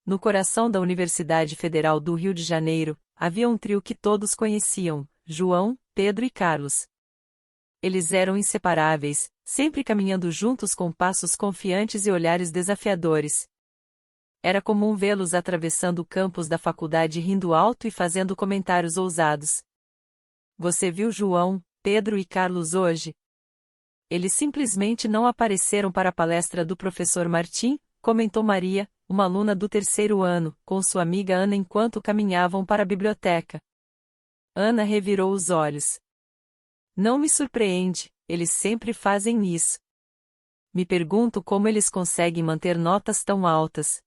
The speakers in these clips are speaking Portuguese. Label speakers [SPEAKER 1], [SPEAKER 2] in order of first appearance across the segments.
[SPEAKER 1] No coração da Universidade Federal do Rio de Janeiro, havia um trio que todos conheciam: João, Pedro e Carlos. Eles eram inseparáveis, sempre caminhando juntos com passos confiantes e olhares desafiadores. Era comum vê-los atravessando o campus da faculdade rindo alto e fazendo comentários ousados. Você viu João, Pedro e Carlos hoje? Eles simplesmente não apareceram para a palestra do professor Martim, comentou Maria, uma aluna do terceiro ano, com sua amiga Ana enquanto caminhavam para a biblioteca. Ana revirou os olhos. Não me surpreende, eles sempre fazem isso. Me pergunto como eles conseguem manter notas tão altas.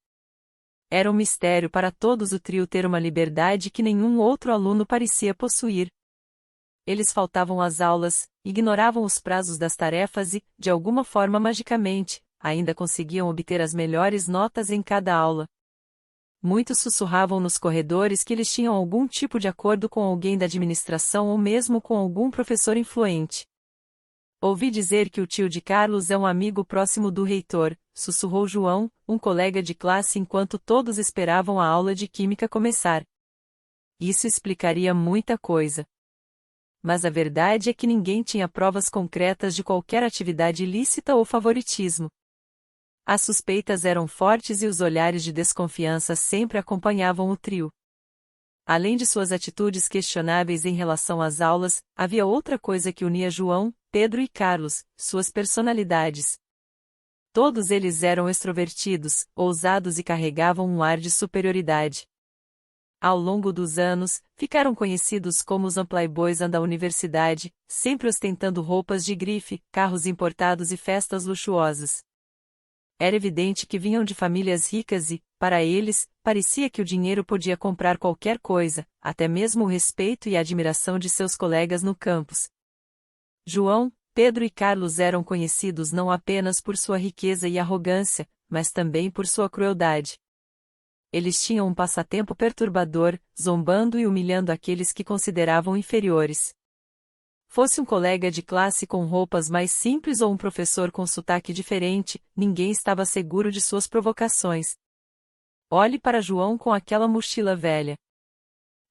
[SPEAKER 1] Era um mistério para todos o trio ter uma liberdade que nenhum outro aluno parecia possuir. Eles faltavam às aulas, ignoravam os prazos das tarefas e, de alguma forma magicamente, ainda conseguiam obter as melhores notas em cada aula. Muitos sussurravam nos corredores que eles tinham algum tipo de acordo com alguém da administração ou mesmo com algum professor influente. Ouvi dizer que o tio de Carlos é um amigo próximo do reitor, sussurrou João, um colega de classe enquanto todos esperavam a aula de química começar. Isso explicaria muita coisa. Mas a verdade é que ninguém tinha provas concretas de qualquer atividade ilícita ou favoritismo. As suspeitas eram fortes e os olhares de desconfiança sempre acompanhavam o trio. Além de suas atitudes questionáveis em relação às aulas, havia outra coisa que unia João, Pedro e Carlos: suas personalidades. Todos eles eram extrovertidos, ousados e carregavam um ar de superioridade. Ao longo dos anos, ficaram conhecidos como os playboys da universidade, sempre ostentando roupas de grife, carros importados e festas luxuosas. Era evidente que vinham de famílias ricas e, para eles, parecia que o dinheiro podia comprar qualquer coisa, até mesmo o respeito e a admiração de seus colegas no campus. João, Pedro e Carlos eram conhecidos não apenas por sua riqueza e arrogância, mas também por sua crueldade. Eles tinham um passatempo perturbador, zombando e humilhando aqueles que consideravam inferiores. Fosse um colega de classe com roupas mais simples ou um professor com sotaque diferente, ninguém estava seguro de suas provocações. Olhe para João com aquela mochila velha.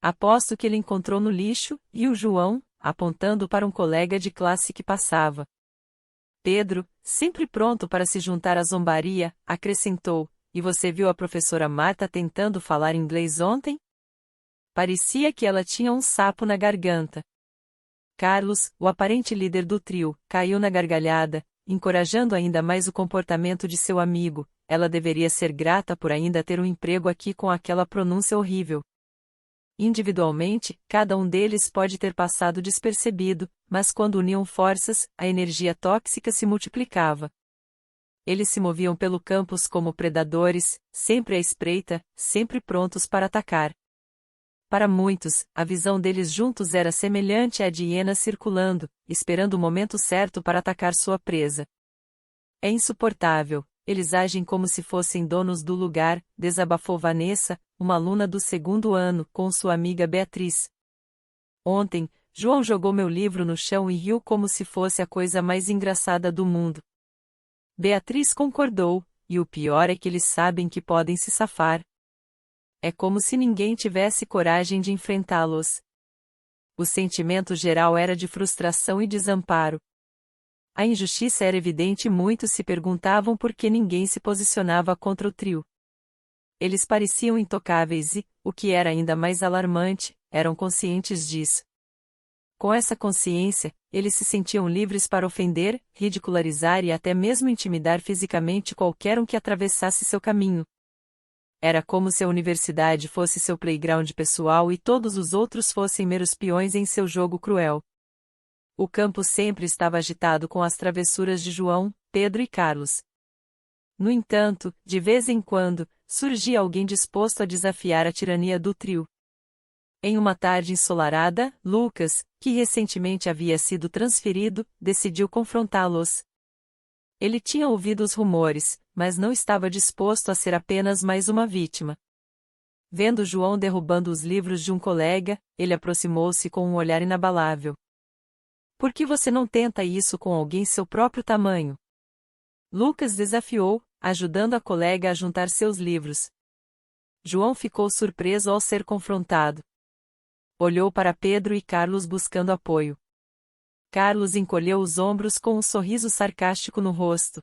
[SPEAKER 1] Aposto que ele encontrou no lixo, e o João, apontando para um colega de classe que passava. Pedro, sempre pronto para se juntar à zombaria, acrescentou: e você viu a professora Marta tentando falar inglês ontem? Parecia que ela tinha um sapo na garganta. Carlos, o aparente líder do trio, caiu na gargalhada, encorajando ainda mais o comportamento de seu amigo. Ela deveria ser grata por ainda ter um emprego aqui com aquela pronúncia horrível. Individualmente, cada um deles pode ter passado despercebido, mas quando uniam forças, a energia tóxica se multiplicava. Eles se moviam pelo campus como predadores, sempre à espreita, sempre prontos para atacar. Para muitos, a visão deles juntos era semelhante à de hienas circulando, esperando o momento certo para atacar sua presa. É insuportável, eles agem como se fossem donos do lugar, desabafou Vanessa, uma aluna do segundo ano, com sua amiga Beatriz. Ontem, João jogou meu livro no chão e riu como se fosse a coisa mais engraçada do mundo. Beatriz concordou, e o pior é que eles sabem que podem se safar. É como se ninguém tivesse coragem de enfrentá-los. O sentimento geral era de frustração e desamparo. A injustiça era evidente e muitos se perguntavam por que ninguém se posicionava contra o trio. Eles pareciam intocáveis e, o que era ainda mais alarmante, eram conscientes disso. Com essa consciência, eles se sentiam livres para ofender, ridicularizar e até mesmo intimidar fisicamente qualquer um que atravessasse seu caminho. Era como se a universidade fosse seu playground pessoal e todos os outros fossem meros peões em seu jogo cruel. O campo sempre estava agitado com as travessuras de João, Pedro e Carlos. No entanto, de vez em quando, surgia alguém disposto a desafiar a tirania do trio. Em uma tarde ensolarada, Lucas, que recentemente havia sido transferido, decidiu confrontá-los. Ele tinha ouvido os rumores, mas não estava disposto a ser apenas mais uma vítima. Vendo João derrubando os livros de um colega, ele aproximou-se com um olhar inabalável. Por que você não tenta isso com alguém seu próprio tamanho? Lucas desafiou, ajudando a colega a juntar seus livros. João ficou surpreso ao ser confrontado. Olhou para Pedro e Carlos buscando apoio. Carlos encolheu os ombros com um sorriso sarcástico no rosto.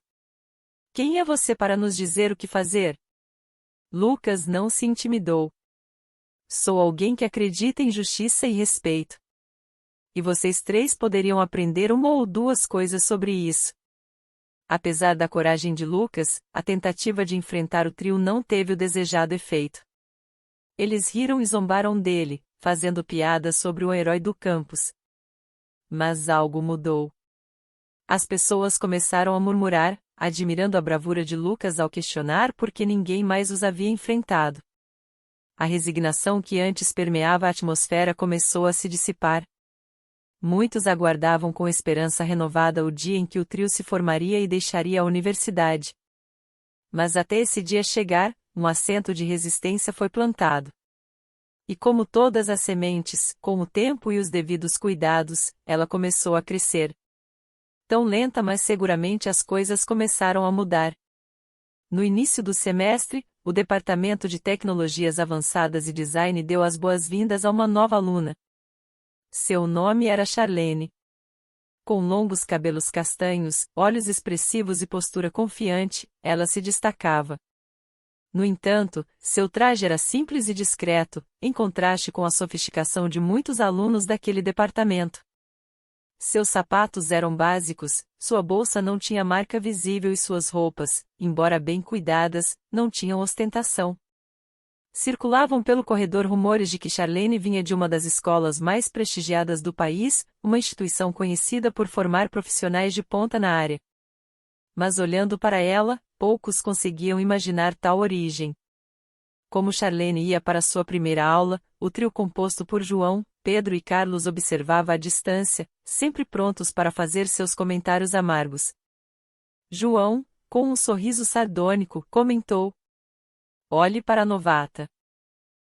[SPEAKER 1] Quem é você para nos dizer o que fazer? Lucas não se intimidou. Sou alguém que acredita em justiça e respeito. E vocês três poderiam aprender uma ou duas coisas sobre isso. Apesar da coragem de Lucas, a tentativa de enfrentar o trio não teve o desejado efeito. Eles riram e zombaram dele, fazendo piadas sobre o herói do campus. Mas algo mudou. As pessoas começaram a murmurar, admirando a bravura de Lucas ao questionar por que ninguém mais os havia enfrentado. A resignação que antes permeava a atmosfera começou a se dissipar. Muitos aguardavam com esperança renovada o dia em que o trio se formaria e deixaria a universidade. Mas até esse dia chegar, um assento de resistência foi plantado. E como todas as sementes, com o tempo e os devidos cuidados, ela começou a crescer. Tão lenta, mas seguramente as coisas começaram a mudar. No início do semestre, o Departamento de Tecnologias Avançadas e Design deu as boas-vindas a uma nova aluna. Seu nome era Charlene. Com longos cabelos castanhos, olhos expressivos e postura confiante, ela se destacava. No entanto, seu traje era simples e discreto, em contraste com a sofisticação de muitos alunos daquele departamento. Seus sapatos eram básicos, sua bolsa não tinha marca visível e suas roupas, embora bem cuidadas, não tinham ostentação. Circulavam pelo corredor rumores de que Charlene vinha de uma das escolas mais prestigiadas do país, uma instituição conhecida por formar profissionais de ponta na área. Mas olhando para ela, poucos conseguiam imaginar tal origem. Como Charlene ia para sua primeira aula, o trio composto por João, Pedro e Carlos observava à distância, sempre prontos para fazer seus comentários amargos. João, com um sorriso sardônico, comentou: Olhe para a novata.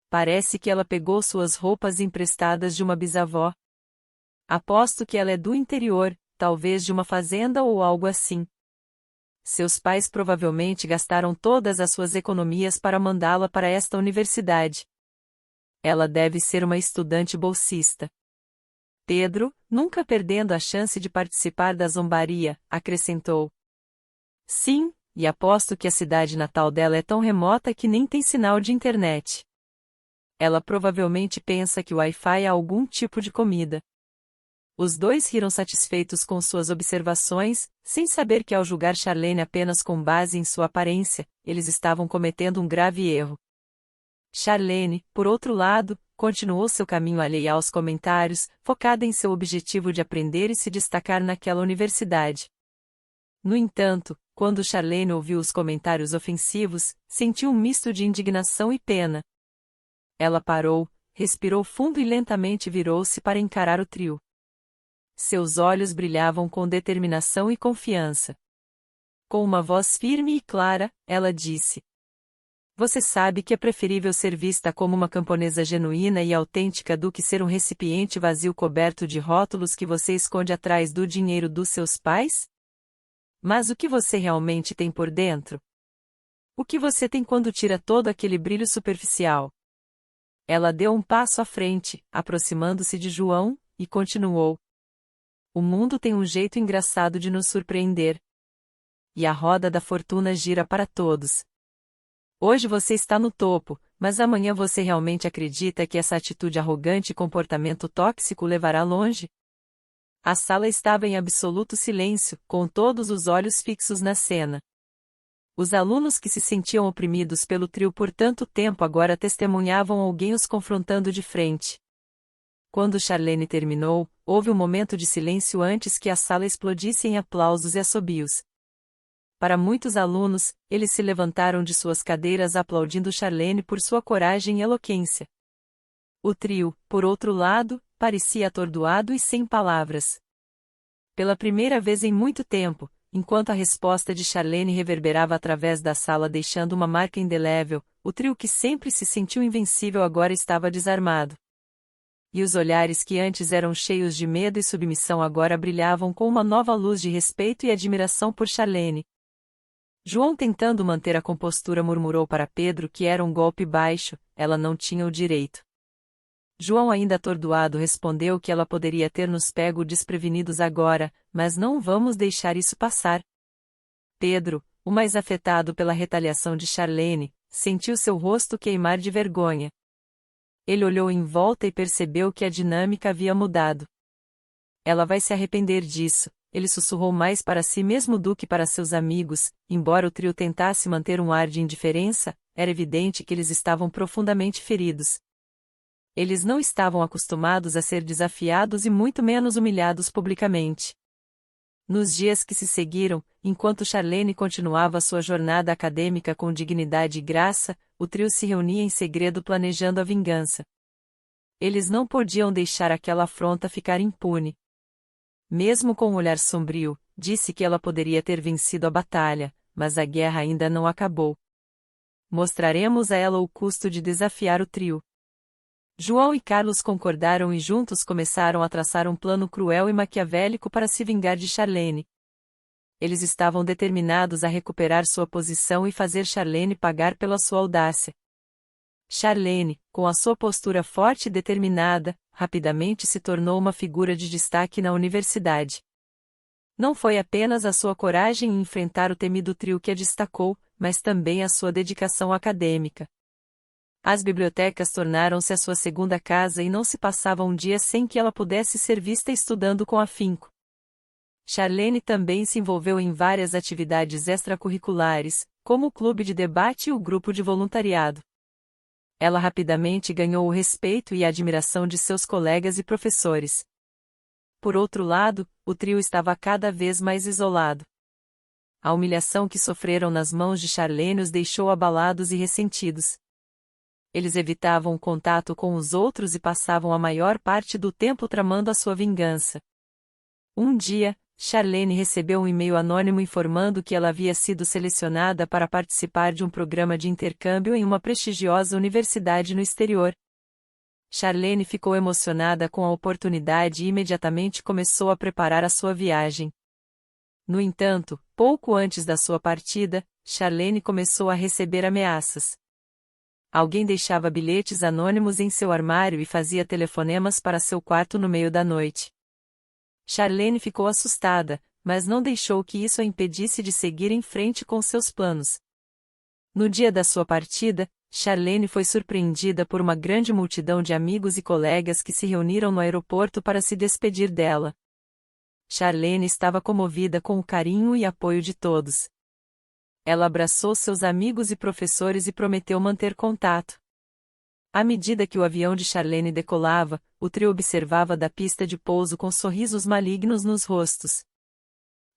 [SPEAKER 1] Parece que ela pegou suas roupas emprestadas de uma bisavó. Aposto que ela é do interior, talvez de uma fazenda ou algo assim. Seus pais provavelmente gastaram todas as suas economias para mandá-la para esta universidade. Ela deve ser uma estudante bolsista. Pedro, nunca perdendo a chance de participar da zombaria, acrescentou: Sim, e aposto que a cidade natal dela é tão remota que nem tem sinal de internet. Ela provavelmente pensa que o Wi-Fi é algum tipo de comida. Os dois riram satisfeitos com suas observações, sem saber que ao julgar Charlene apenas com base em sua aparência, eles estavam cometendo um grave erro. Charlene, por outro lado, continuou seu caminho alheia aos comentários, focada em seu objetivo de aprender e se destacar naquela universidade. No entanto, quando Charlene ouviu os comentários ofensivos, sentiu um misto de indignação e pena. Ela parou, respirou fundo e lentamente virou-se para encarar o trio. Seus olhos brilhavam com determinação e confiança. Com uma voz firme e clara, ela disse: Você sabe que é preferível ser vista como uma camponesa genuína e autêntica do que ser um recipiente vazio coberto de rótulos que você esconde atrás do dinheiro dos seus pais? Mas o que você realmente tem por dentro? O que você tem quando tira todo aquele brilho superficial? Ela deu um passo à frente, aproximando-se de João, e continuou: O mundo tem um jeito engraçado de nos surpreender. E a roda da fortuna gira para todos. Hoje você está no topo, mas amanhã você realmente acredita que essa atitude arrogante e comportamento tóxico levará longe? A sala estava em absoluto silêncio, com todos os olhos fixos na cena. Os alunos que se sentiam oprimidos pelo trio por tanto tempo agora testemunhavam alguém os confrontando de frente. Quando Charlene terminou, houve um momento de silêncio antes que a sala explodisse em aplausos e assobios. Para muitos alunos, eles se levantaram de suas cadeiras aplaudindo Charlene por sua coragem e eloquência. O trio, por outro lado, parecia atordoado e sem palavras. Pela primeira vez em muito tempo, enquanto a resposta de Charlene reverberava através da sala deixando uma marca indelével, o trio que sempre se sentiu invencível agora estava desarmado. E os olhares que antes eram cheios de medo e submissão agora brilhavam com uma nova luz de respeito e admiração por Charlene. João, tentando manter a compostura, murmurou para Pedro que era um golpe baixo, ela não tinha o direito. João, ainda atordoado, respondeu que ela poderia ter nos pego desprevenidos agora, mas não vamos deixar isso passar. Pedro, o mais afetado pela retaliação de Charlene, sentiu seu rosto queimar de vergonha. Ele olhou em volta e percebeu que a dinâmica havia mudado. Ela vai se arrepender disso, ele sussurrou mais para si mesmo do que para seus amigos. Embora o trio tentasse manter um ar de indiferença, era evidente que eles estavam profundamente feridos. Eles não estavam acostumados a ser desafiados e muito menos humilhados publicamente. Nos dias que se seguiram, enquanto Charlene continuava sua jornada acadêmica com dignidade e graça, o trio se reunia em segredo planejando a vingança. Eles não podiam deixar aquela afronta ficar impune. Mesmo com um olhar sombrio, disse que ela poderia ter vencido a batalha, mas a guerra ainda não acabou. Mostraremos a ela o custo de desafiar o trio. João e Carlos concordaram e juntos começaram a traçar um plano cruel e maquiavélico para se vingar de Charlene. Eles estavam determinados a recuperar sua posição e fazer Charlene pagar pela sua audácia. Charlene, com a sua postura forte e determinada, rapidamente se tornou uma figura de destaque na universidade. Não foi apenas a sua coragem em enfrentar o temido trio que a destacou, mas também a sua dedicação acadêmica. As bibliotecas tornaram-se a sua segunda casa e não se passava um dia sem que ela pudesse ser vista estudando com afinco. Charlene também se envolveu em várias atividades extracurriculares, como o clube de debate e o grupo de voluntariado. Ela rapidamente ganhou o respeito e a admiração de seus colegas e professores. Por outro lado, o trio estava cada vez mais isolado. A humilhação que sofreram nas mãos de Charlene os deixou abalados e ressentidos. Eles evitavam o contato com os outros e passavam a maior parte do tempo tramando a sua vingança. Um dia, Charlene recebeu um e-mail anônimo informando que ela havia sido selecionada para participar de um programa de intercâmbio em uma prestigiosa universidade no exterior. Charlene ficou emocionada com a oportunidade e imediatamente começou a preparar a sua viagem. No entanto, pouco antes da sua partida, Charlene começou a receber ameaças. Alguém deixava bilhetes anônimos em seu armário e fazia telefonemas para seu quarto no meio da noite. Charlene ficou assustada, mas não deixou que isso a impedisse de seguir em frente com seus planos. No dia da sua partida, Charlene foi surpreendida por uma grande multidão de amigos e colegas que se reuniram no aeroporto para se despedir dela. Charlene estava comovida com o carinho e apoio de todos. Ela abraçou seus amigos e professores e prometeu manter contato. À medida que o avião de Charlene decolava, o trio observava da pista de pouso com sorrisos malignos nos rostos.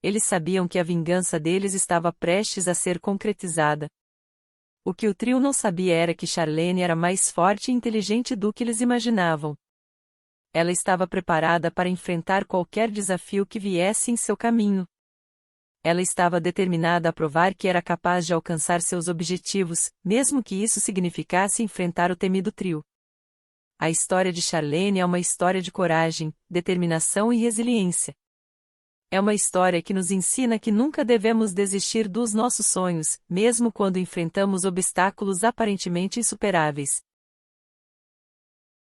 [SPEAKER 1] Eles sabiam que a vingança deles estava prestes a ser concretizada. O que o trio não sabia era que Charlene era mais forte e inteligente do que eles imaginavam. Ela estava preparada para enfrentar qualquer desafio que viesse em seu caminho. Ela estava determinada a provar que era capaz de alcançar seus objetivos, mesmo que isso significasse enfrentar o temido trio. A história de Charlene é uma história de coragem, determinação e resiliência. É uma história que nos ensina que nunca devemos desistir dos nossos sonhos, mesmo quando enfrentamos obstáculos aparentemente insuperáveis.